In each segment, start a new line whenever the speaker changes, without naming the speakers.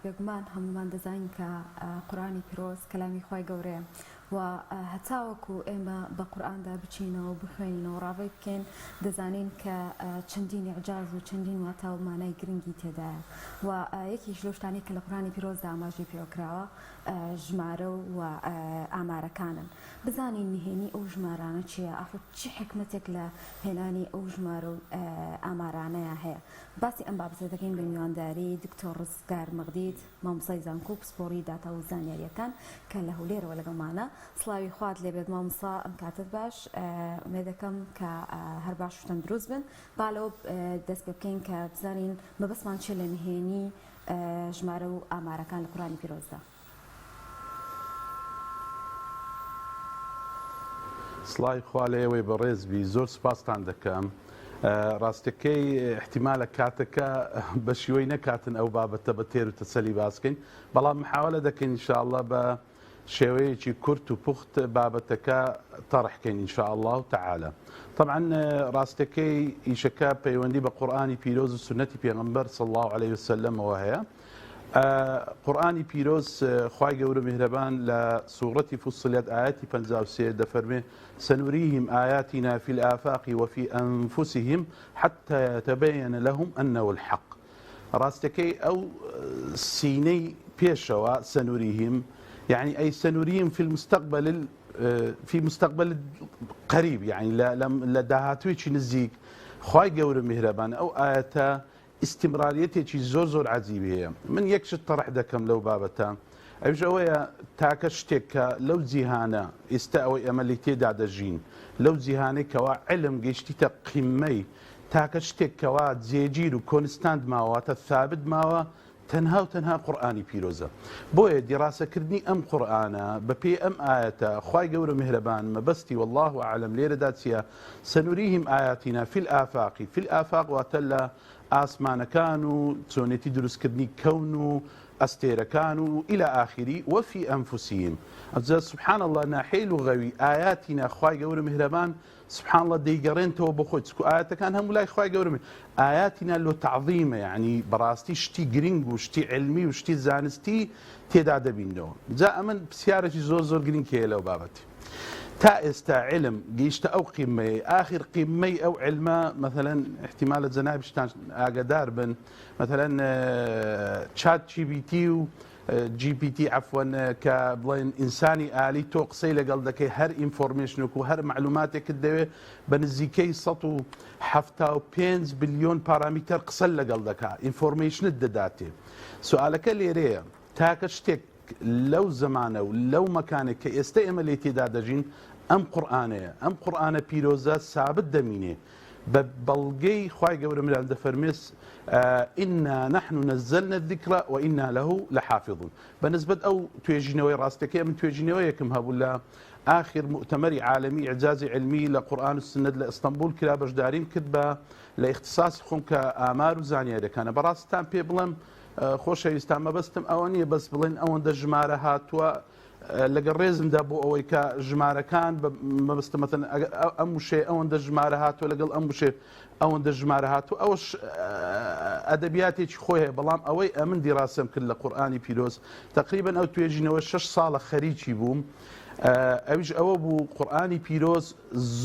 بێگومان هەمومان دەزانین کە قورآنی پیرۆز کەلامی خی گەورەیە و هەتاوەکو ئێمە بە قورآاندا بچینەوە بخوێنینەوە ڕاوی بکەین دەزانین کە چەندین عجاز و چەندین واتە و مانای گرنگی تێدایە و یەکیش لەشتانی کە لە قورآنی پیرۆزدا ئاماژەی پێوەکراوە ژمارە و ئامارەکانن بزانین نهێنی ئەو ژمارانە چییە ئاخر چی حکمتێک لە هێنانی ئەو ژمارە و ئامارانەیە هەیە باسی ئەم بابزە دەکەین بە میوانداری دکتۆر ڕزگار مەغدید مامۆسای زانکۆ پسپۆڕی داتا و زانیاریەکان کە لە هەولێرەوە لەگەڵمانە سڵاوی خوات لێبێت مامۆسا ئەم کاتت باش ئومێد دەکەم کە هەر باش و تەندروست بن با لەوە دەست پێ بکەین کە بزانین مەبەستمان چێ لە نهێنی ژمارە و ئامارەکان لە قورآنی پیرۆزدا.
سڵاوی خوا لێوەی بەڕێزبی زۆر سوپاستان دەکەم. ڕاستەکەی احتیمالە کاتەکە بە شیوەی نەکاتن ئەو بابەتە بە تێر و تەسەلی باسکەین بەڵام محاولە دەکەین ئینشاءالله بە شێوەیەکی کورت و پوخت بابەتەکە تەڕحکەین ئینشاءالله تعالى. طبعا ڕاستەکەی ئیشەکە پەیوەندی بە قورآنی پیرۆز و سنەتی پێغەمبەر صلی الله عليه وسلم ئەوە هەیە. قورآنی پیرۆز خوای گەورە میهرەبان لە سوورەتی فوسیلەت ئاەتی 53 دەفەرمێ سنريهم آياتنا في الآفاق وفي أنفسهم حتى يتبين لهم أنه الحق. ڕاستەکەی ئەو سینەی پێشەوە سنريهم يعني أي سنريهم في مستقبل قريب يعني لداهاتوێکی نزیک خوای گەورە میهرەبان ئەو ئاەتە استمراريتێکی زۆر عجیب هەیە. من یەکشت تەڕح دەکەم لەو بابەتە ئەوش ئەوەیە تاکە شتێک کە لەو جیهانە ئێستا ئەوەی ئەمە لی تێدا دەژین لەو جیهانەی کەوا علم گەیشتیتە قیممەی تاکە شتێککەوا جێگیر و کۆنستاند ماوەتە ثابت ماوە تەنها و تەنها قورآنی پیرۆزە. بۆیە دیڕاستەکردنی ئەم قورآنە بە پێی ئەم ئاەتە خوای گەورە میهرەبان مەبەستی والله ئاعلم لێرەدا چییە سنريهم آياتنا في الآفاق في الآفاق واتە لە ئاسمانەکان و چۆنێتی دروستکردنی کەون و ئەستێرەکان و إلى آخری وفي أنفسهم. ئەجا سبحان الله ناحێی لوغەوی ئاياتینا خوای گەورە میهرەبان سبحان الله دەیگەڕێنتەوە بۆ خۆی چکو ئاەتەکان هەموو لای خوای گەورە ئاياتینا لۆ تعظیمە یعنی بەڕاستی شتی گرنگ و شتی علمی و شتی زانستی تێدا دەبینەوە. جا ئەمن پرسیارێکی زۆر گرنگ هەیە لەو بابەتی. تا ئێستا علم گەیشتە ئەو قیمەی آخر قیمەی ئەو علمە مثلا احتیمالە جەنابیشتان ئاگادار بن مثلا چات GPT و GPT عفوا کە بڵێن ئینسانی ئالی تۆ قسەی لەگەڵ دەکەی هەر ئینفۆرمێشنێک و هەر معلوماتێکت دەوێت بە نزیکەی 175 بلیۆن پارامیتەر قسە لەگەڵ دەکات ئینفۆرمێشنت دەداتێ. سوالەکە لێرەیە تاکە شتێک لەو زمانە و لەو مەکانێک کە ئێستا ئێمە لێ تێدا دەژین ئەم قورآنەیە ئەم قورآنە پیرۆزە سابت دەمینێ بە بەڵگەی خوای گەورە میران دەفەرمێس ئینا نحن نزلنا الذکر وئینا له لحافظون. بەنسبەت ئەو توێژینەوەی ڕاستەکەی من توێژینەوەیەکم هەبوو لە آخر مؤتمەری عالمی ئیعجازی علمی لە قورآن و سنت لە ئەستەمبول کرا بەشداریم کرد بە لە اختصاصی خۆم کە ئامار و زانیاریەکانە بەڕاستان پێ بڵێم خۆشەویستان مەبەستم ئەوە نییە بەس بڵێن ئەوەندە ژمارە هاتووە لەگەڵ ڕێزمدا بۆ ئەوەی کە ژمارەکان مەبەستە مەتەن ئەم وشێ ئەوەندە ژمارە هاتووە لەگەڵ ئەم وشێ ئەوەندە ژمارە هاتووە ئەوەش ئەدەبیاتێکی خۆی هەیە بەڵام ئەوەی ئەمن دیڕاستم کرد لە قورآنی پیرۆز تقریبەن ئەو توێژینەوە 6 ساڵە خەریکی بووم. ئەویش ئەوە بوو قورآنی پیرۆز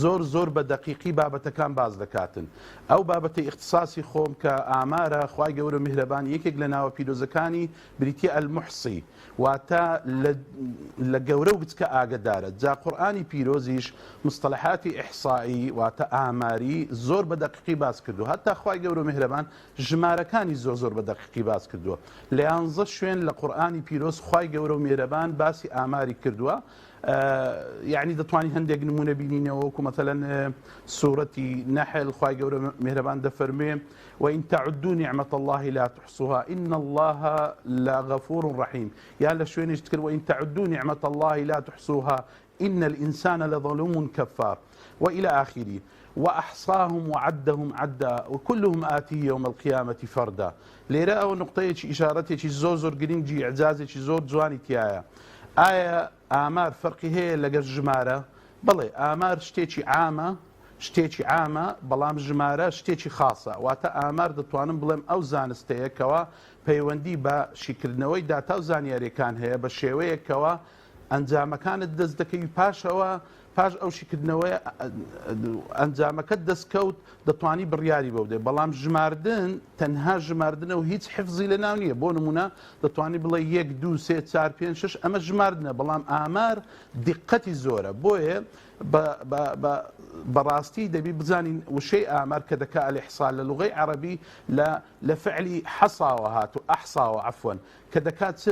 زۆر بە دەقیقی بابەتەکان باز دەکاتن. ئەو بابەتی اختصاصی خۆم کە ئامارە خوای گەورە میهرەبان یەکێک لە ناوە پیرۆزەکانی بریتیە المحسی واتە لە گەورە و بچکە ئاگدارە. جا قورآنی پیرۆزیش مستەلەحاتی ئیحسائی واتە ئاماری زۆر بە دەقیقی باز کردو هەتا خوای گەورە میهرەبان ژمارەکانی زۆر بە دەقیقی باز کردووە. لە 11 شوێن لە قورآنی پیرۆز خوای گەورە میهرەبان باسی ئاماری کردووە. يعني دەتوانین هەندێک نمونە بینینەوە وەکو مثلا سوورەتی نەحل خوای گەورە میهرەبان دەفەرمێ وإن تعدوا نعمة الله لا تحصوها إن الله لغفور رحيم. یا لە شوێنێش تکرد وإن تعدوا نعمة الله لا تحصوها إن الإنسان لظلوم كفار وإلى آخره وأحصاهم وعدهم عدا وكلهم آتيه يوم القيامة فردا. لێرە ئەو نقطەیەکی ئیشارەتێکی زۆر گرنگی ئیعجازێکی زۆر جوانی تایە. ئایا ئامار فەرقی هەیە لەگەڵ ژمارە؟ بەڵێ ئامار شتێکی عامە بەڵام ژمارە شتێکی خاصە واتە ئامار دەتوانم بڵێم ئەو زانستەیە کەوا پەیوەندی بە شیکردنەوەی داتا و زانیاریەکان هەیە بە شێوەیەکەوە ئەنجامەکانت دەست دەکەی پاشەوە پاش ئەو شیکردنەوەی ئەنجامەکەت دەستکەوت دەتوانی بڕیاری بەو دێ بەڵام ژماردن تەنها ژماردنە و هیچ حفزی لە ناو نییە بۆ نمونە دەتوانی بڵێ 1 2 3 4 5 6 ئەمە ژماردنە بەڵام ئامار دیقەتی زۆرە بۆیە بەڕاستی دەبی بزانین وشەی ئامار کە دەکا ئەلئیحسا لە لوغەی عەرەبی لە فعلی حەساوە هاتو ئەحساوە عەفوەن کە دەکات چ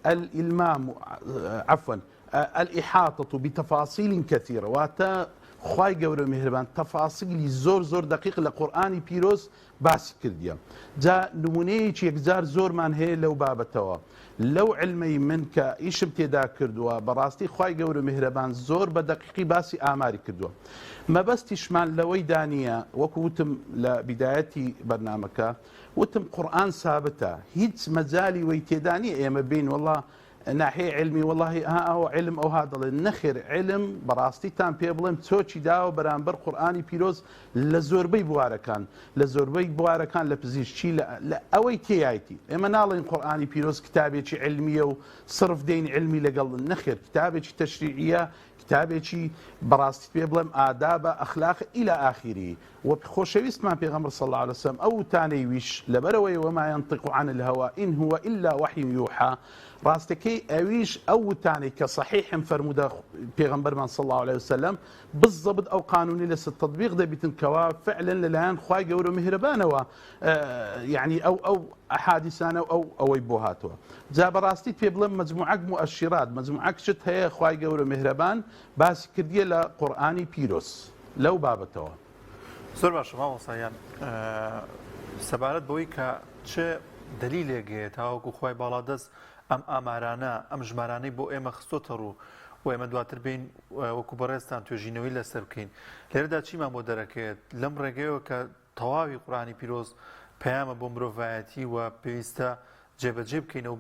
الإلمام عفوا الإحاطة بتفاصيل كثيرة واتا خواي قورو مهربان تفاصيل زور دقيق لقرآن بيروس باس كرديا جا نمونيش يكزار زور من هي لو بابتوا لو علمي منك ايش ابتدا كردوا براستي خواي قورو مهربان زور بدقيقي باسي آماري كردوا ما بس تشمال لوي دانية وكوتم لبدايتي برنامجك وتم قرآن ثابتة هيت مزالي ويتداني ايما بين والله ناحية علمي والله ها هو علم او هذا النخر علم براستي تام بيبلم توشي داو برانبر قرآني بيروز لزوربي بواركان لبزيش شي لا اوي تي اي تي اما نالين قرآني بيروز كتابي علمية وصرف دين علمي لقل النخر كتابي تشريعية كتابێکی بەڕاستی پێ بڵێم ئادابە ئەخلاق إلى آخره وبخۆشەویستمان پێغەمبەر صلی الله عليه وسلم ئەو تانەی ویش لەبەرەوەی وما ينطق عن الهوى إن هو إلا وحي يوحى ڕاستەکەی ئەویش ئەو تانەی کە صحیحم فەرموودە پێغەمبەرمان صلی الله عليه وسلم بالضبط ئەو قانونی لەسەر تطبیق دەبیتن کەوا فعلا لەلایەن خوای گەورە میهرەبانەوە يعني ئەو ئەحادیثانە ئەوەی بۆ هاتووە جا بەڕاستی پێ بڵێم مجموعەک مؤشرات مجموعەک شت هەیە خوای گەورە میهرەبان باسی کردیە لە قورئانی پیرۆز لەو بابەتەوە
زۆر باشە مامۆستایان سەبارەت بەوەی کە چه دلیلێک هەیە تاوەکو خوای باڵادەست ئەم ئامارانە ئەم ژمارانەی بۆ ئێمە خستۆتە ڕوو و ئێمە دواتر بین وەکو بەڕێستان توێژینەوەی لەسەر بکەین لێرەدا چیمان بۆ دەرەکەوێت لەم ڕێگەیەوە کە تەواوی قورئانی پیرۆز پەیامە بۆ مرۆڤایەتی و پێویستە جێبەجێ بکەین و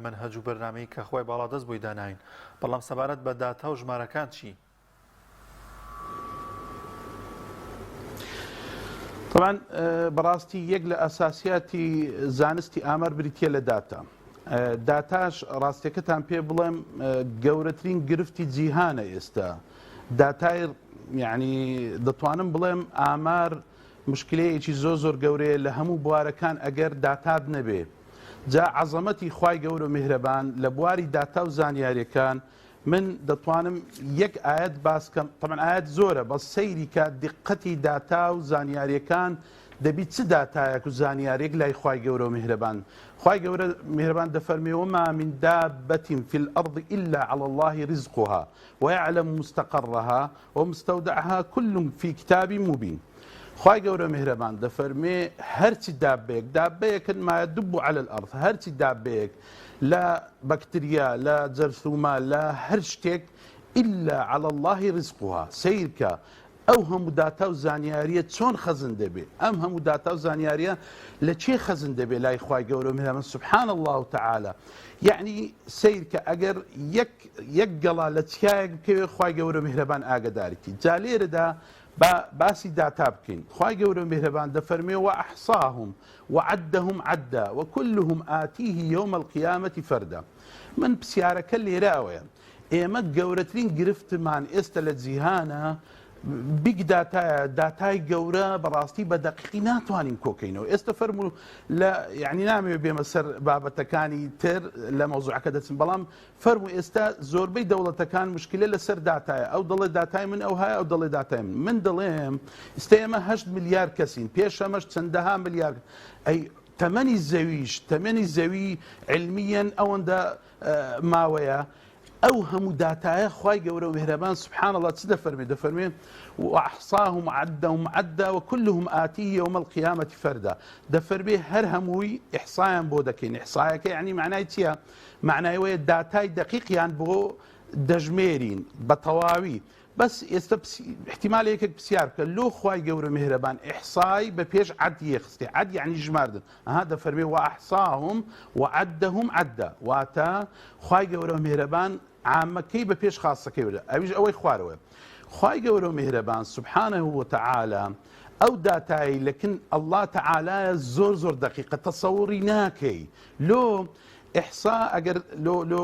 منهەج و بەرنامەی کە خوای باڵادەست بۆی داناین بەڵام سەبارەت بە داتا و ژمارەکان چی؟
طبعا بەڕاستی یەک لە ئەساسیاتی زانستی ئامار بریتیە لە داتا داتاش ڕاستیەکەتان پێ بڵێم گەورەترین گرفتی جیهانە ئێستا داتای یعنی دەتوانم بڵێم ئامار مشکلەیەکی زۆر گەورەیە لە هەموو بوارەکان ئەگەر داتات نەبێ جا عەزەمەتی خوای گەورە میهرەبان لە بواری داتا و زانیاریەکان من دەتوانم یەک ئاەت باس بکەم طبعا ئاەت زۆرە بەس سەیری کە دیقەتی داتا و زانیاریەکان دەبی چ داتایەک و زانیارێک لای خوای گەورە میهرەبان خوای گەورە میهرەبان دەفەرمێ وما من دابة في الأرض إلا على الله رزقها ويعلم مستقرها ومستودعها كل في كتاب مبين خوای گەورە میهرەبان دەفەرمێ هەرچی دابەیەکن ما يدب على الأرض هەرچی دابەیەک لا بەکتریا لا جەرثومە لا هەر شتێک إلا على الله رزقها سیرکە ئەو هەموو داتا و زانیاریە چۆن خەزن دەبێ ئەم هەموو داتا و زانیاریە لە چێ خەزن دەبێ لای خوای گەورە میهرەبان سبحان الله تعالى یعنی سیرکە ئەگەر یەک گەڵا لە چیایەک بکەوێ خوای گەورە میهرەبان ئاگدارێتی جا لێرەدا باسی داتا بکەین خوای گەورە میهرەبان دەفەرمێ وأحصاهم وعدهم عدا وكلهم آتيه يوم القيامة فردا من پرسیارەکە لێرە ئەوەیە ئێمە گەورەترین گرفتمان ئێستا لە جیهانە بیگ داتای گەورە بەڕاستی بە دەقیقی ناتوانین کۆکەینەوە ئێستا فەرموو لە یعنی نامەوێت بێمە سەر بابەتەکانی تر لە مەوزوعەکە دەچن بەڵام فەرموو ئێستا زۆربەی دەوڵەتەکان مشکلە لەسەر داتایە ئەو دەڵێ داتای من ئەو هەیە ئەو دەڵێ داتای من دەڵێم ئێستا ئێمە 8 ملیار کەسین پێش ئەمەش چەندەها ملیار ئەی تەمەنی زەوی علمیەن ئەوەندە ماوەیە ئەو هەموو داتایە خوای گەورە و میهرەبان سبحان الله چ دەفەرمێ وأحصاهم عدهم عدا وكلهم آتيه يوم القيامة فردا دەفەرمێ هەر هەمووی ئیحسایان بۆ دەکەین ئیحسایەکە یعنی معنای چییە معنای وەیە داتای دەقیقیان بۆ دەژمێرین بە تەواوی بس احتمالێکێک پرسیار بکە لۆ خوای گەورە میهرەبان ئیحسای بە پێش عەدیە خستێ عەد یعنی ژماردن ئەها دەفەرمێ وأحصاهم وعدهم عدا واتە خوای گەورە میهرەبان عامەکەی بە پێش خاسەکەی وەرە ئەویش ئەوەی خوارەوە خوای گەورە میهرەبان سبحانه وتعالى ئەو داتایی لەکن الله تعالى زۆر دقیقە تەسەوری ناکەی لۆ ئحسا ئەگەر لۆ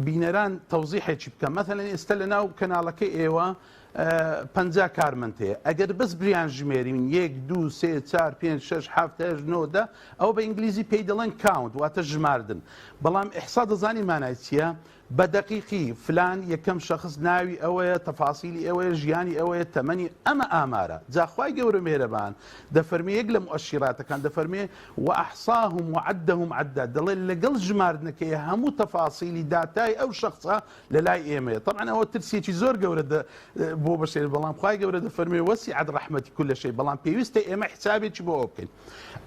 بینەران تەوزیحێکی بکەم مثلا ئێستا لە ناو کەناڵەکەی ئێوە 50 کارمەند هەیە ئەگەر بەس بریان ژمێرین 1 2 3 4 5 6 7 8 9 ئەو بە ئینگلیزی پێی دەڵێن کاونت واتە ژماردن بەڵام ئحسا دەزانی مانای چییە بە دقیقی فلان یەکەم شخص ناوی ئەوەیە تەفاسیلی ئەوەیە ژیانی ئەوەیە تەمەنی ئەمە ئامارە جاخوای گەورە مێرەبان دەفەرمێ یەک لە مؤشراتەکان دەفەرمێ وأحصاهم وعدهم عدا دەڵێ لەگەڵ ژماردنەکەی هەموو تەفاسیلی داتای ئەو شخصە لە لای ئێمەیە طبعا ئەوە ترسێکی زۆر گەورە بۆ بەشێر بەڵام خوای گەورە دەفەرمێ وەسیعت ڕەحمەتی كل شيء بەڵام پێویستە ئێمە حسابێکی بۆ ئەو بکەین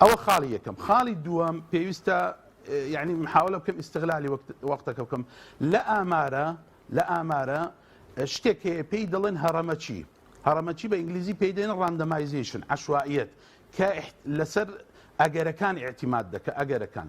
ئەوە خاڵی یەکەم خاڵی دووەم پێویستە يعني محاولة بكم استغلالي وقتك بكم لا أمارة اشتكي بيدلن هرمتشي بإنجليزي بيدلن راندمايزيشن عشوائيات لسر أجركان اعتماد كأجركان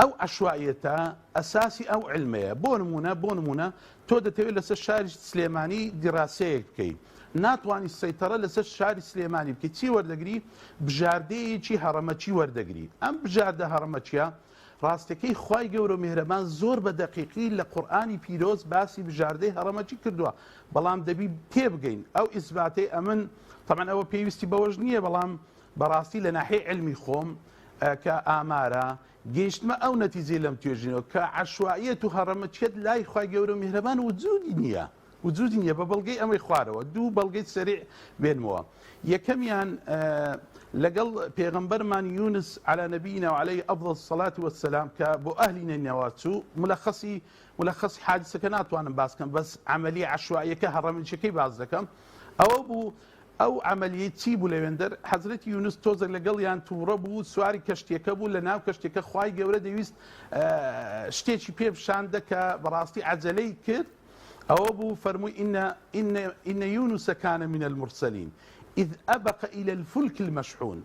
أو عشوائيتها أساسي أو علمية بونمونا تودة تقول لسر الشارع السليماني دراسية كي ناتواني السيطرة لسر الشارع السليماني بكي تي وردقري بجاردي چي هرمتشي وردقري أم بجارده هرمتشيا ڕاستەکەی خوای گەورە میهرەبان زۆر بە دەقیقی لە قورئانی پیرۆز باسی بژاردەی هەڕەمەچی کردووە بەڵام دەبی تێبگەین ئەو ئیسباتەی ئەمن طبعا ئەوە پێویستی بەوەش نییە بەڵام بەڕاستی لە ناحیەی علمی خۆم کە ئامارە گەیشتمە ئەو نەتیجەی لەم توێژینەوە کە عەشوائیەت و هەڕەمەچیەت لای خوای گەورە میهرەبان وجودی نییە بە بەڵگەی ئەمەی خوارەوە دوو بەڵگەی سەریع بێنمەوە یەکەمیان لقل پیغمبرمان يونس على نبينا وعليه أفضل الصلاة والسلام كبو أهلنا النواتو ملخص حادثة كانت وانا باسكم بس عملية عشوائية كهرم شكي باز لكم أو عملية تيبو ليندر حضرت يونس توزر لقل يعني توربو سواري كشتيكبو لناو كشتيك خواي جورا ديويست شتيشي بيب شاندك براستي عزلي كر أو أبو فرمو إن يونس كان من المرسلين إذ أبق إلى الفلك المشحون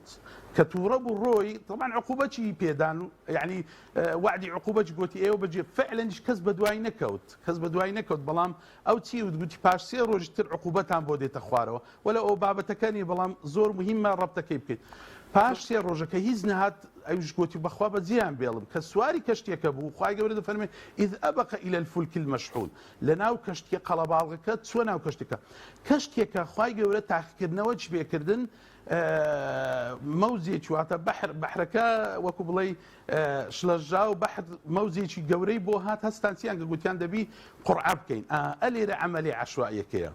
كتورب الروي طبعا عقوبتي بيدان يعني وعدي عقوبتي قلت ايه وبجي فعلا كسب دواي نكوت بلام او تي وتقولي باش سير روجتر عقوبتان بودي تخوارو ولا او بابتكاني بلام زور مهمه ربطك يبكي باش سير روجك هيزنهات ايش قلت بخوا بزيان بيلم كسواري كشتي كبو خواي قبل فرمي اذ ابق الى الفلك المشحون لناو كشتي قلبالك تسوناو كشتي كخواي قبل تاخيرنا وجه بيكردن موزيك واتا بحركا وكو بلاي شلجا وبحر موزيك جوري بو هات هستانسيان قلتيان دبي قرعه بكين الي عمليه عشوائيه كيا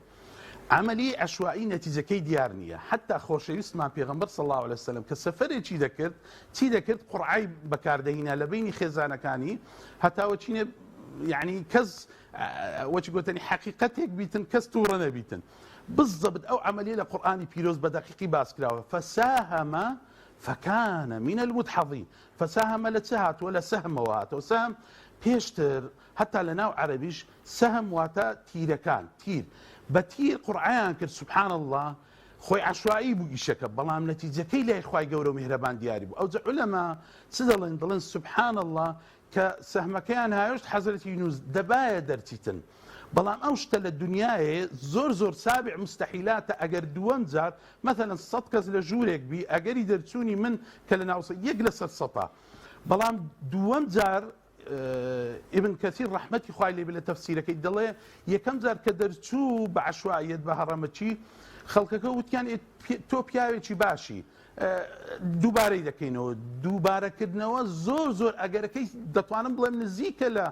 عمليه عشوائيه نتيجه كي ديارنيه حتى خوشويست مع پیغمبر صلى الله عليه وسلم كسفري تي ذكرت قرعه بكاردهينا لبيني خزانكاني حتى وتشيني يعني كز وش قلتني حقيقتك بيتن كز تورنا بيتن بالضبط او عمليه لقراني بيروز بدقيقي باسكراوه فساهم فكان من المدحضين فساهم لتسهات ولا سهم وات وسهم بيشتر حتى لناو عربيش سهم واتا تيركان تير بتير قرآن كر سبحان الله خوي عشوائي بوجي شكل بلام نتيجه كي لا خوي قورو مهربان دياري او علماء سدلن دلن سبحان الله كسهم كان هايوش حضرت يونس دبايا درتيتن بلام اوشت للدنيا زور سابع مستحيلات اجر دوام زار مثلا الصدقه لجورك بي اجر يدرسوني من كلنا يجلس السطا بلام دوام زار ابن كثير رحمتي خوالي بلا تفسيرك يدله يكم زار كدرسو بعشوائيه بهرمتشي خلقك وتكان توبياوي باشي دووبارەی دەکەینەوە دووبارەکردنەوە زۆر ئەگەرەکەی دەتوانم بڵێم نزیکە لە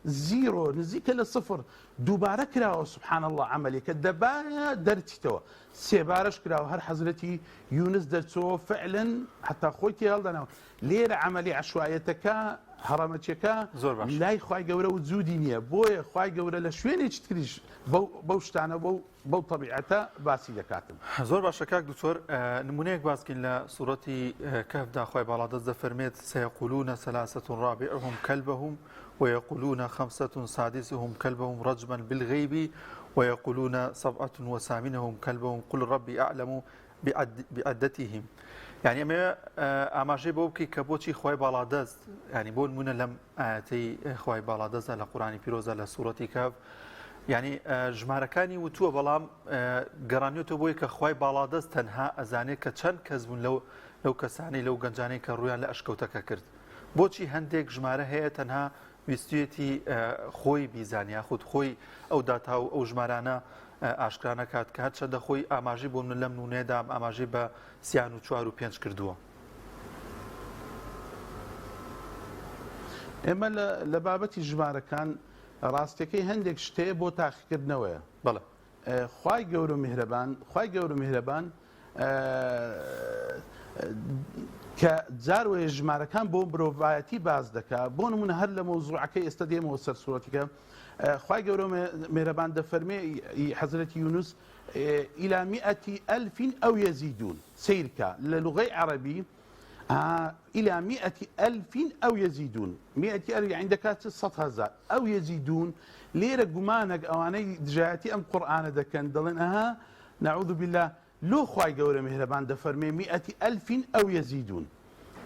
زیرۆ نزیکە لە سفر دووبارە کراوە سبحان الله عملێکە دەبایە دەرچیتەوە سێبارەش کراوە هەر حەزرەتی یونس دەرچەوە فعلا حتا خۆی تێ هەڵدەنەوە لێرە عملی عەشوائیەتەکە هەڕەمەچیەکە لای خوای گەورە وجودی نییە بۆیە خوای گەورە لە شوێنێکی تریش بەو شتانە بەو طبیعەتە باسی دەکاتن
زۆر باشە کاک دوکتۆر نمونەیەک باسکەین لە سوورەتی کەفدا خوای باڵا دەست دەفەرمێت سەیەقولونە ثەلاثەة رابعهم كلبهم ويقولون 5 سادسهم كلبهم رجما بالغيب ويقولون 7 وثامنهم كلبهم قل ربي أعلم بعدتهم يعني اما جي بوكي كبوتشي خوي بالادز يعني بون من لم اتي خوي بالادز على قران بيروز على سوره كهف یعنی ژمارەکانی وتووە بەڵام گەڕانیۆتە بۆی کە خی باڵادەست تەنها ئەزانێت کە چەند کەس بوون لەو کەسانی لەو گەنجانەی کە ڕویان لە ئەشکەوتەکە کرد بۆچی هەندێک ژمارە هەیە تەنها ویستویەتی خۆی بیزانیا خودت خۆی ئەو داتا و ئەو ژمارانە ئاشکرانە کات کات چەندە خۆی ئاماژی بۆ من لەم نونێدام ئاماژی بە 34 و 5 کردووە.
ئێمە لە بابەتی ژمارەکان ڕاستەکەی هەندێک شتەیە بۆ تاقیکردنەوەیە.
بەڵێ
خوای گەورە میهرەبان کە جاروێ ژمارەکان بۆ مرۆڤایەتی باز دەکات. بۆ نمونە هەر لە مۆزوعەکەی ئێستا دێمەوە سەر سوورەتێکە خوای گەورە میهرەبان دەفەرمێ حەزرەتی یونس إلى 100,000 أو يزيدون سيركا للغة عربي إلى 100,000 أو يزيدون 100,000 عندك 100,000 أو يزيدون ليرة قمانك أواني جاءتي أم قرآن دكان دلن نعوذ بالله لو خواي قورة مهربان دفرمي 100,000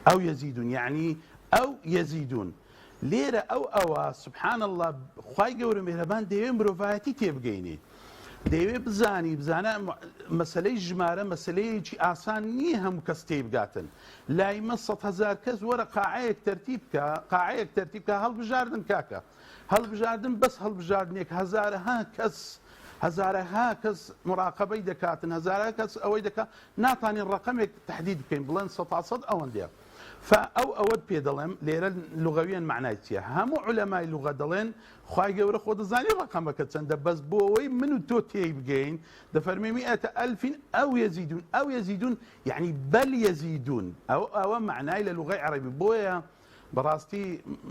أو يزيدون يعني أو يزيدون ليرة أو سبحان الله خواي قورة مهربان ديوين مروفاتي تيبقيني دەیەوێ بزانە مەسلەی ژمارە مەسلەیەکی ئاسان نییە هەموو کەس تێبگاتن لای مە 100,000 کەس وەرە قاعەیەک تەرتیب کە هەڵبژاردن کاکە هەڵبژاردن بەس هەڵبژاردنێک هەزارەها کەس مراقبەی دەکاتن هەزارە کەس ئەوەی دەکات ناتوانین ڕقمێک تحدید بکەین بڵێن 100 ئەوەندەیە ئەوەت پێ دەڵێم لێرە لوغەویان معنای چییە هەموو علەمای لوغە دەڵێن خوای گەورە خۆ دەزانێت ڕقەمەکە چەندە بەس بۆ ئەوەی من و تۆ تێی بگەین دەفەرمێ 100,000 أو يزيدون يعني بل يزيدون ئەوە معنای لە لوغەی عەرەبی بۆیە بەڕاستی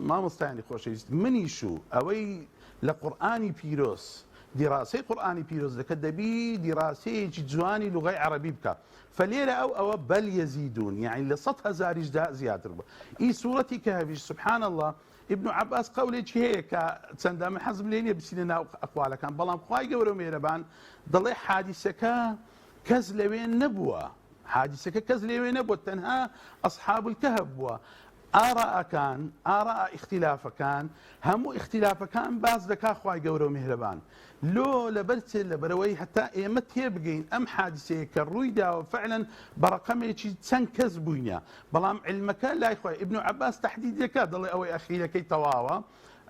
مامۆستایانی خۆشەویست منیشو ئەوەی لە قورئانی پیرۆز دیڕاسەی قورئانی پیرۆز دەکە دەبی دیڕاسەیەکی جوانی لوغەی عەرەبی بکە فليرة أو بل يزيدون يعني ل100,000 زيادة إي سورتي كهبيش سبحان الله ابن عباس قولي هيك تسندام حزم لين بسيننا أقواله كان بلام خواي قورو ميربان ضلي حادثك كزلوين نبوة تنها أصحاب الكهف آراء اختلاف كان هم اختلاف كان باز دكا خواي قورو مهربان لو لبروي حتى ايمت يبقين ام حادثه كرويدا وفعلا برقمي تسن كذبوينيا بلام علمك لا اخوي ابن عباس تحديد يكاد الله او اخي لكي تواوا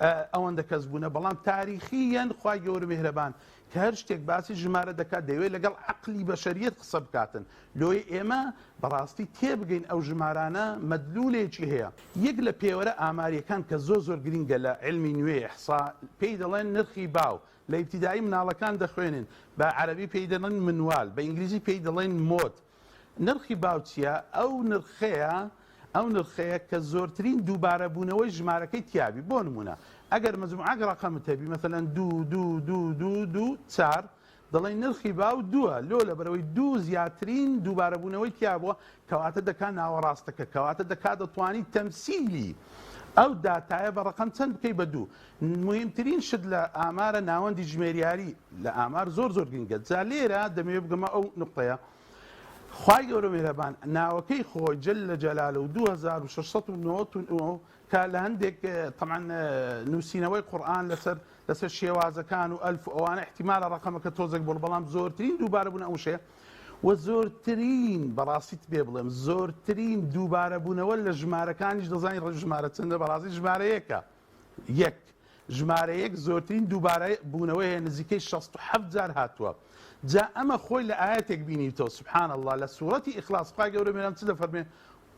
او عند كذبونا بلام تاريخيا خواي قورو مهربان كهرشتك باسي جماره دكا ديوي لقل عقلي بشريه قصب كاتن لو ايما براستي تيبقين او جمارانا مدلوله هي يقلب بيورا اماري كان كزوزور جرينجلا علمي نوي احصاء بيدلين نرخي باو لا ابتدائي من على كان دخوينين بعربي بيدلين منوال بانجليزي بيدلين موت نرخي باوتيا او نرخيا كزورترين دوباره بونوي جماركي تيابي بونمونا اگر مجموعه رقم تبي مثلا دو تسار دڵێن نرخی باو دووە لۆ لە بەرەوەی دوو زیاترین دووبارەبوونەوەی تیابووە کەواتە دەکات ناوەڕاستەکە کەواتە دەکات دەتوانیت تەمسیلی ئەو داتایە بە ڕقم چەند بکەی بە دوو مهمترین شت لە ئامارە ناوەندی ژمێریاری لە ئامار زۆر گرنگە جا لێرە دەمەوێت بگەمە ئەو نقطەیە خوای گەورە میهرەبان ناوەکەی خۆی جل جەلالە و 2690 کە لە هەندێک طبعا نووسینەوەی قورئان لەسەر شێوازەکان و ئەلف ئەوانە احتیمالە ڕقەمەکە تۆزێک بۆ بەڵام زۆرترین دووبارەبوون ئەو شەیە و زۆرترین بەڕاستیت پێ بڵێم زۆرترین دووبارەبوونەوە لە ژمارەکانیش دەزانی ژمارە چەندە بەڕاستی ژمارە یەکە ژمارە یەک زۆرترین دووبارەبوونەوەی هەیە نزیکەی 67 جار هاتووە جا ئەمە خۆی لە ئاەتێک بینیتەوە سبحان الله لە سوورەتی ئیخلاس خوای گەورە میران چ دەفەرمێ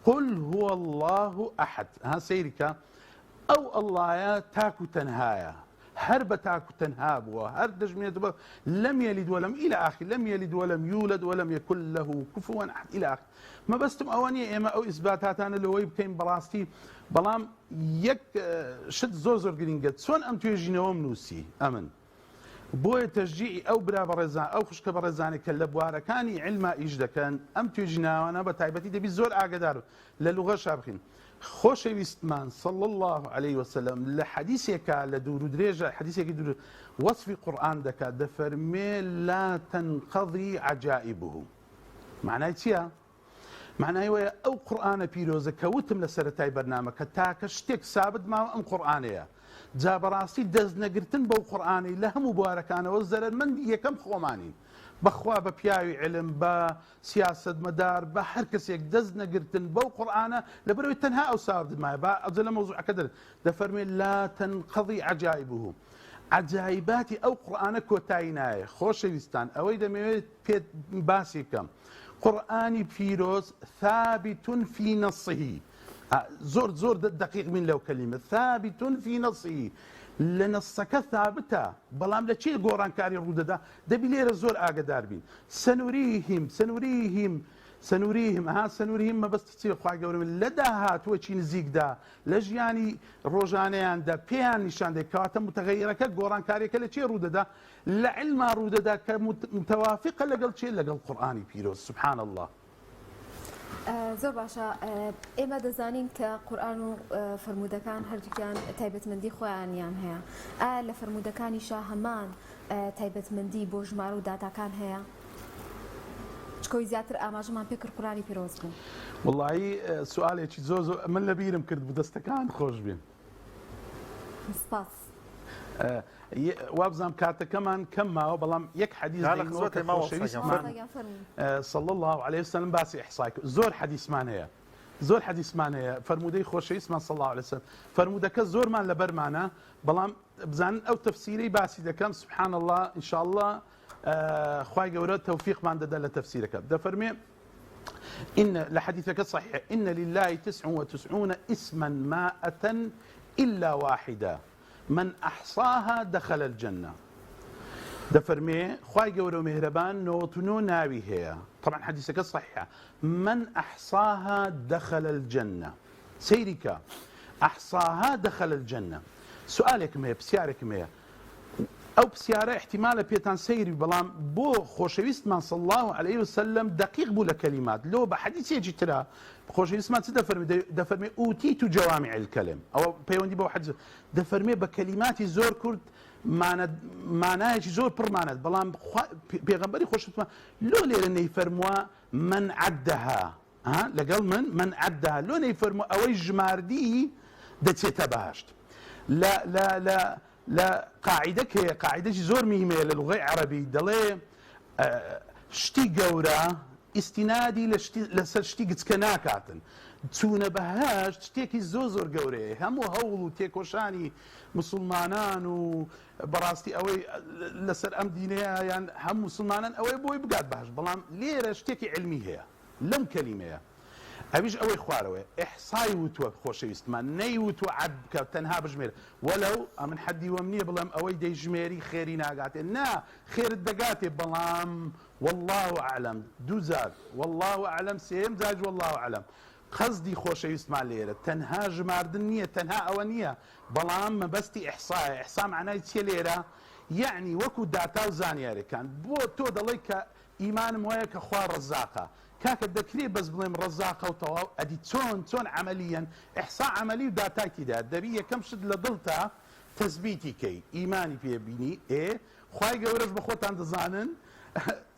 قل هو الله أحد ها سيرك أو الله تاكو تنهايا هرب تاكو تنها بوا هر دجمية لم يلد ولم إلى آخر لم يلد ولم يولد ولم يكن له كفوا أحد إلى آخر ما بستم أواني إما أو إثباتات أنا اللي هو يبكين براستي بلام يك شد زوزر قرينجت سون أم تيجينوم نوسي أمن بۆیە تەشجیعی ئەو برا بەڕێزان ئەو خوشکە بەڕێزانێک کە لە بوارەکانی علما ئیش دەکەن ئەم توێژیناوانە بە تایبەتی دەبی زۆر ئاگدار لە لوغەشا بخین خۆشەویستمان صلی الله عليه وسلم لە حەدیثێکە لە دوور و درێژە حەدیثێکی دوور وەصفی قورئان دەکات دەفەرمێ لا تنقضي عجائبه معنای چییە؟ معناوی ئەو قورآانە پیرۆزە کەوتم لە سەرەتای بەرنامەکە تاکە شتێک سابت ماوە ئەم قورآانەیە جا بەڕاستی دەست نەگرتن بەو قورآانەی لە هەموو بوارەکانەوە زەرمەندی یەکەم خۆمانین بەخوا بە پیاوی علم بە سیاست مەدار بە هەر کەسێک دەست نەگرتن بەو قورآانە لەبەرەوەی تەنها ئەو ساردمایە بە ئەوجە لە مەوزوعەکە دەرێت دەفەرمێت لا تەنقەضی عەجایبه عجایباتی ئەو قورآانە کۆتایی نایە خۆشەویستان ئەوەی دەمەوێت پێت باسی بکەم قورآانی پیرۆز ثابت في نصه زۆر دقیق من لەو کەلیمە ثابت في نصه لە نەسەکە ثابتە بەڵام لە چێ گۆڕانکاری ڕوودەدا دەبی لێرە زۆر ئاگدار بین سنوریهم مەبەستی چێ خوای گەورە لە داهاتووەکی نزیکدا لە ژیانی ڕۆژانەیاندا پێیان نیشان دێت کەواتە متغەیرەکە گۆڕانکاریەکە لە چێ ڕوودەدا لە علما ڕوودەدا کە متەوافقە لەگەڵ چێ لەگەڵ قورآانی پیرۆز سبحان الله.
زۆر باشە ئێمە دەزانین کە قورآن و فەرمودەکان هەردووکیان تایبەتمەندی خۆیانیان هەیە ئایا لە فەرمودەکانیشا هەمان تایبەتمەندی بۆ ژمارە و داتاکان هەیە چکۆی زیاتر ئاماژەمان پێکرد قورآانی پیرۆز بوو
وڵایی سوالێکی زۆر من لە بیرم کرد بوو دەستەکان خۆش بێن
سپاس
وابزانام کاتەکەمان کەم ماوە بەڵام یەک حەدیث صلى الله عليه وسلم باسی ئیحسای زۆر حەدیثمان هەیە فەرمودەی خۆشەویستمان صلى الله عليه وسلم فەرمودەکە زۆرمان لەبەرمانە بەڵام بزانن ئەو تەفسیرەی باسی دەکەم سبحان الله ان شاء الله خوای گەورە تەوفیقمان دەدا لە تەفسیرەکە دەفەرمێ إن لحديثك صحيح إن لله 99 اسما ما أتى إلا واحدة من أحصاها دخل الجنة دفرمي خواي قولوا مهربان نوتنو ناوي هي طبعا حديثك صحيح من أحصاها دخل الجنة سيرك أحصاها دخل الجنة سؤالك ما بسيارك ما أو بسيارة احتمال بيتان سيري بلام بو خوشويست من صلى الله عليه وسلم دقيق بو لكلمات لو بحديث يجي ترى خوشويست ما دفرمي أوتيت جوامع الكلم أو بيوندي بو حديث دفرمي بكلمات زور كرد معناه زور برمانات بلام بيغمبري خوشويست لو ليرني فرموا من عدها ها لقال من عدها لو نيفرموا أوي جماردي دتسيتا بهاشت لا لا قاعدەك هەیە قاعدەی زۆر میهمەیە لە لوغەی عەرەبی دەڵێ شتی گەورە ئیستینادی لەسەر شتی گچکە ناکاتن چوونە بەهەشت شتێکی زۆر گەورەیە هەموو هەوڵ و تێکۆشانی مسلمانان و بەڕاستی ئەوەی لەسەر ئەم دینەیە یان هەموو مسلمانان ئەوەی بۆی بگات بەهەشت بەڵام لێرە شتێکی علمی هەیە لەم کەلیمەیە ئەویش ئەوەی خوارەوە ئیحسای وتووە خۆشەویستمان نەیوتوە عەد بکە تەنها بژمێر وەلەو ئەمن حەدی وەم نییە بڵێم ئەوەی دەیژمێری خێری ناگاتێ نا خێرت دەگاتێ بەڵام والله ئەعلەم دوو جار والله ئەعلەم سێم جار والله ئەعلەم قەزدی خۆشەویستمان لێرە تەنها ژماردن نییە تەنها ئەوە نییە بەڵام مەبەستی ئیحسایە ئیحسا معنای چیە لێرە یعنی وەکو داتا و زانیاریەکان بۆ تۆ دەڵێ کە ئیمانم وایە کە خوا ڕەزاقە كاك الدكري بس بليم رزاقه وطواو ادي تون عمليا احصاء عملي وداتاكي دا دبيه كم شد لضلتها تثبيتي كي ايماني في بيني ايه خواي قورج بخوت عند زانن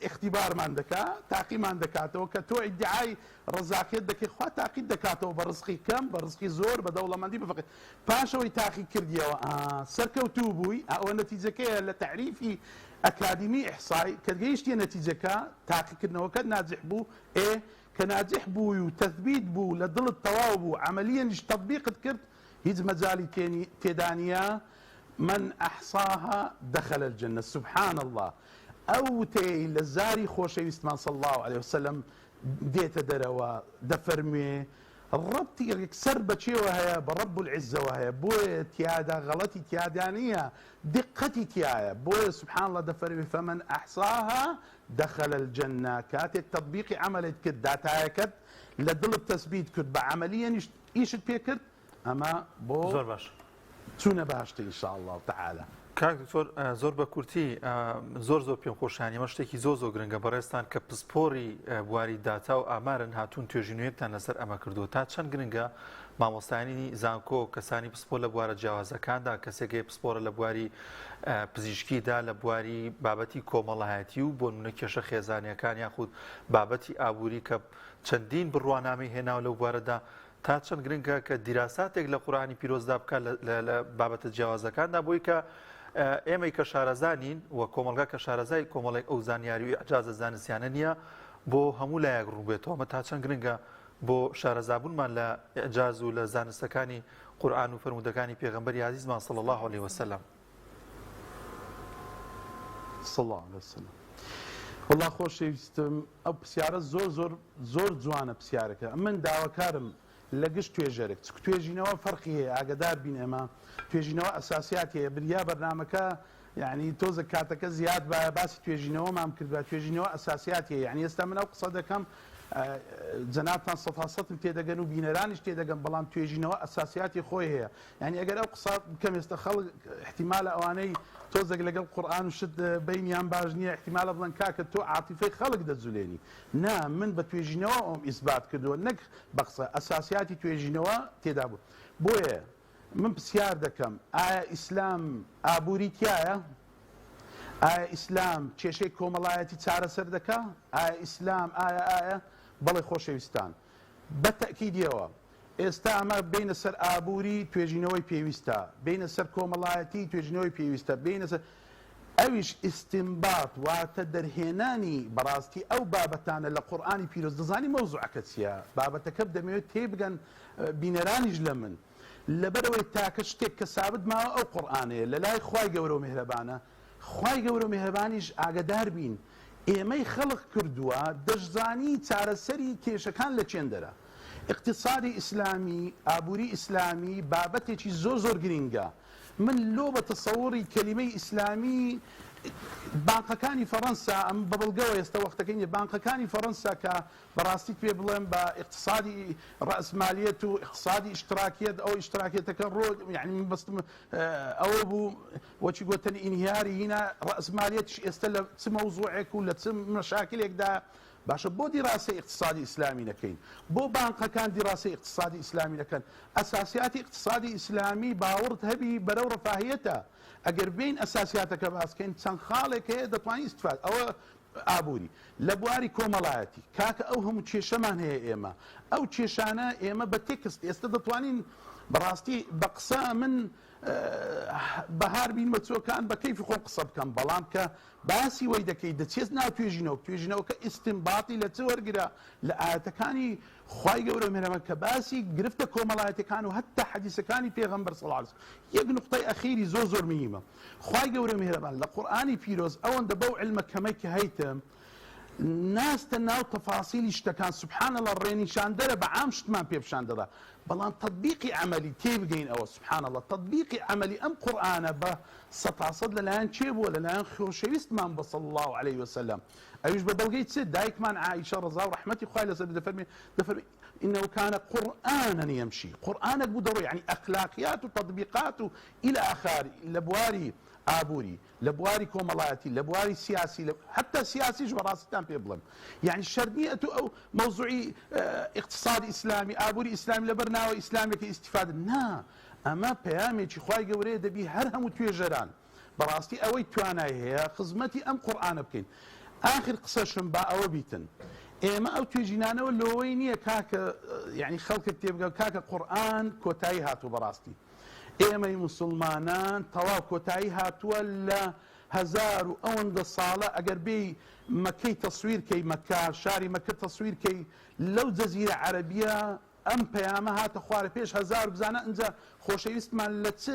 اختبار ما عندك تعقيم عندك وكتو ادعاء رزاق يدك خوا تعقيد دكاتو برزقي كم برزقي زور بدوله مندي بفقط باشوي تاخي كرديا سركوتوبوي او نتيجه كي لتعريفي أكاديمي إحصائي كدقيشتي نتيجة تحقيق إنه كان ناجح بو إيه كناجح بو وتثبيت بو لضل التواو عمليا تطبيق كرت هيز مجالي تيدانيا من أحصاها دخل الجنة سبحان الله أو تي لزاري خوشي ويستمان صلى الله عليه وسلم ديت دروا دفرمي الربط يكسر بشي وهي برب العزة وهي بوي تيادا غلطي تيادانية دقتي تيايا بوي سبحان الله دفرمي فمن أحصاها دخل الجنة كات التطبيق عملت كد داتايا كد لدل التثبيت كد بعمليا ايش بيكرت اما بو
زور باش
چوونە باشتە ئینشاء الله تعالى.
کاک دکتۆر زۆر بە کورتی زۆر پێم خۆشیانی ئەمە شتێکی زۆر گرنگە بەڕێستان کە پسپۆری بواری داتا و ئامارن هاتوون توێژینویەکتان لەسەر ئەمە کردو تا چەند گرنگە مامۆستانی زانکۆ کەسانی پسپۆر لە بوارە جیاوازەکاندا کەسێکی پسپۆرە لە بواری پزیشکیدا لە بواری بابەتی کۆمەڵایەتی و بۆ نمونە کێشە خێزانیەکان یاخود بابەتی ئابووری کە چەندین بڕوانامی هێناو لەو بوارەدا تا چەند گرنگە کە دیراساتێک لە قورئانی پیرۆزدا بکە لە بابەتە جیاوازەکاندا بۆی کە ئێمەی کە شارەزانین و کۆمەلگا کە شارەزای کۆمەڵی ئەو زانیاری و ئەجازە زانستیانە نییە بۆ هەموو لایەک ڕووبێتەوە ئەمە تا چەند گرنگە بۆ شارەزابوونمان لە ئەجاز و لە زانستەکانی قورئان و فەرمودەکانی پێغەمبەری عزیزمان صلی الله عليه وسلم.
صلی الله عليه وسلم. والله خۆشەویستم ئەو پرسیارە زۆر جوانە پرسیارەکە. من داواکارم لە گشت توێژەرێک توێژینەوە فەرقی هەیە ئاگدار بین ئێمە توێژینەوە ئەساسیات هەیە بریا بەرنامەکە یعنی تۆزە کاتەکە زیاد باسی توێژینەوەمان کردووە توێژینەوە ئەساسیات هەیە یعنی ئێستا من ئەو قسە دەکەم جەنابتان سەدم تێدەگەن و بینەرانیش تێدەگەن بەڵام توێژینەوە ئەساسیاتی خۆی هەیە یعنی ئەگەر ئەو قسە بکەم ئێستا خەڵک احتیمالە ئەوانەی تۆزێک لەگەڵ قورئان و شت بینیان باش نییە احتیمالە بڵێن کاکە تۆ عاتیفەی خەڵک دەجولێنی نا من بە توێژینەوە ئەوم ئیسبات کردووە نەک بە قسە ئەساسیاتی توێژینەوە تێدا بوو بۆیە من پرسیار دەکەم ئایا ئیسلام ئابووری تایە؟ ئایا ئیسلام کێشەی کۆمەڵایەتی چارەسەر دەکا؟ ئایا ئیسلام ئایا بەڵێ خۆشەویستان بە تەکیدیەوە ئێستا ئەمە بینە سەر ئابووری توێژینەوەی پێویستە بینە سەر کۆمەڵایەتی توێژینەوەی پێویستە بینە سەر ئەویش ئیستینباط واتە دەرهێنانی بەڕاستی ئەو بابەتانە لە قورئانی پیرۆز دەزانی مەوزوعەکە چییە بابەتەکە دەمەوێت تێبگەن بینەرانیش لە من لەبەرەوەی تاکە شتێک کە سابت ماوە ئەو قورئانەیە لە لای خوای گەورە و میهرەبانە خوای گەورە و میهرەبانیش ئاگدار بین ئێمەی خەڵق کردووە دەشزانی چارەسەری کێشەکان لە چێندەرە اقتصادی ئیسلامی ئابووری ئیسلامی بابەتێکی زۆر گرینگە من لۆ بە تەسەووڕی کەلیمەی ئیسلامی بانقەکانی فەڕەنسا ئەم بەبڵگەوە ئێستا وەختەکەی بانقەکانی فەڕەنسا کە بەڕاستی پێ بڵێن بە اقتصادی ڕەسمالیەت و اقتصادی ئیشتراکیەت ئەو ئیشتراکیەتەکە ڕۆ یعنی من بەستم ئەوە بوو وەچی گوتن ئینهیاری هینە ڕەسمالیەتش ئێستا لە چ مەوزوعێک و لە چ مەشاکلێکدا باشە بۆ دیڕاسی اقتصادی ئیسلامی نەکەین بۆ بانقەکان دیڕاسی اقتصادی ئیسلامی نەکەن ئەساسیاتی اقتصادی ئیسلامی باوەڕت هەبی بەرەو ڕەفاهیەتە ئەگەر بین ئەساسیاتەکە باسکەین چەند خاڵێک هەیە دەتوانین استفاد ئەوە ئابووری لە بواری کۆمەڵایەتی کاکە ئەو هەموو کێشەمان هەیە ئێمە ئەو کێشانە ئێمە بە تێکست ئێستا دەتوانین بەڕاستی بە قسە من بەهار بین مەچۆکان بە کەیفی خۆم قسە بکەم بەڵام کە باسی وەی دەکەی دەچێت ناو توێژینەوەکە ئیستینباطی لە چ وەرگرە لە ئاەتەکانی خوای گەورە مێرەمە کە باسی گرفتە کۆمەڵایەتەکان و هەتا حەدیسەکانی پێغەمبەر صلی الله علیه وسلم یەک نقطەی ئەخیری زۆر میهمە خوای گەورە مێرەبان لە قورئانی پیرۆز ئەوەندە بەو عیلمە کەمەی کە هەیتم ناستە ناو تەفاسیلی شتەکان سبحان الله ڕێنیشاندەرە بە عام شتمان پێپشاندەدا بەڵام تطبیقی عملی تێبگەین ئەوە سبحان الله تطبیقی عملی ئەم قورئانە بە 100% لەلایەن چێ بووە لەلایەن خۆشەویستمان بە صلی الله عليه وسلم ئەویش بە بەڵگەی چ دایکمان عائیشە ڕەزا و ڕەحمەتی خوای لەسەر دەفەرمێ إنه كان قرآنا يمشي قرآنك بدرو يعني أخلاقيات وتطبيقات إلى آخر لبواري آبوري لبواري كومالاتي لبواري سياسي حتى سياسي جبراستان بيبلم يعني الشرنية أو موضوعي اقتصاد إسلامي آبوري إسلامي لبرناوي إسلامي كاستفادة نا أما بيامي خواي قوري دبي هرهم وتويجران براستي أوي توانا هي خزمتي أم قرآن بكين آخر قصة با أو بيتن ئێمە ئەو توێژینانەوە لەوەی نییە کاکە یعنی خەڵکت تێبگە کاکە قورئان کۆتایی هاتووە بەڕاستی ئێمەی موسڵمانان تەواو کۆتایی هاتووە لە هەزار و ئەوەندە ساڵە ئەگەر بێی مەکەی تەسویرکەی مەکە شاری مەکە تەسویرکەی لەو جەزیرە عەرەبیە ئەم پەیامە هاتە خوارە پێش هەزار بزانە ئەنجا خۆشەویستمان لە چ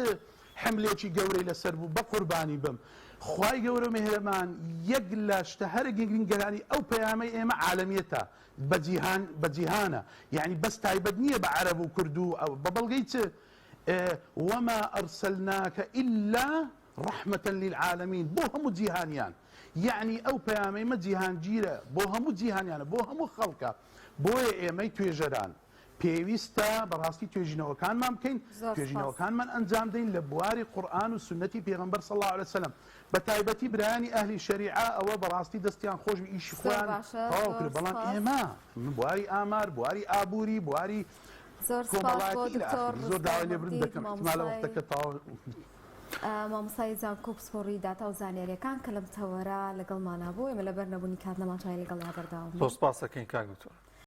حملێکی گەورەی لەسەر بوو بە قوربانی بم خوای گەورە مهرەمان یەک لە شتە هەرە گرنگەکانی ئەو پەیامەی ئێمە عالەمیەتە بە جیهانە یعنی بەس تایبەت نییە بە عەرەب و کورد و بە بەڵگەی چ وما ئەرسەلناکە ئیلا ڕەحمەتەن للعالەمین بۆ هەموو جیهانیان یعنی ئەو پەیامەی مە جیهانگیرە بۆ هەموو جیهانیانە بۆ هەموو خەڵکە بۆیە ئێمەی توێژەران پێویستە بەڕاستی توێژینەوەکانمان بکەین
زۆر سپاس.
توێژینەوەکانمان ئەنجام دەین لە بواری قورئان و سنەتی پێغەمبەر صلی الله عليه وسلم بە تایبەتی برایانی ئەهلی شەریعە ئەوە بەڕاستی دەستیان خۆش بە ئیشی خۆیان
باشە،
تەواو
زۆر
کرد بەڵام
سپاس.
ئێمە بواری ئامار بواری ئابووری بواری
زۆر سپاس بۆ
کۆمەڵایەتی لە
دکتۆر
ئاخری زۆر داوای لێبرن
ڕستەم
دەکەم
مەمدید،
احتمالە وەختەکە تەواو
مامۆستای زانکۆ پسپۆڕی داتا و زانیاریەکان کە لەم تەوەرە لەگەڵمانە بوو ئێمە لەبەر نەبوونی کات نەماچای لەگەڵ یا بەرداوم
زۆر سپاس دەکەین کاک دکتۆر.